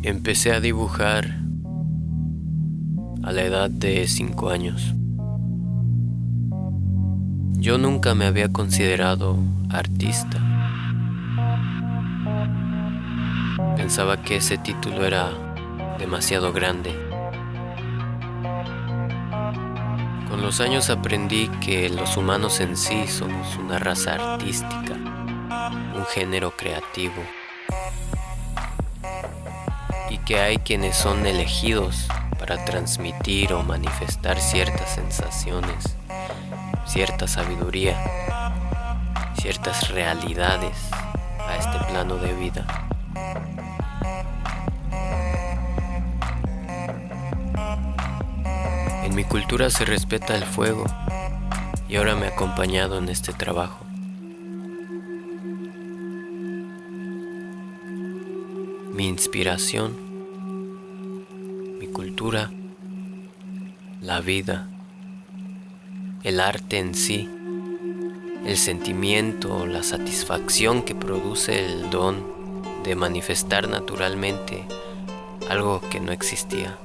Empecé a dibujar a la edad de 5 años. Yo nunca me había considerado artista. Pensaba que ese título era demasiado grande. Con los años aprendí que los humanos en sí somos una raza artística, un género creativo, y que hay quienes son elegidos para transmitir o manifestar ciertas sensaciones, cierta sabiduría, ciertas realidades a este plano de vida. En mi cultura se respeta el fuego y ahora me ha acompañado en este trabajo. Mi inspiración, mi cultura, la vida, el arte en sí, el sentimiento, la satisfacción que produce el don de manifestar naturalmente algo que no existía.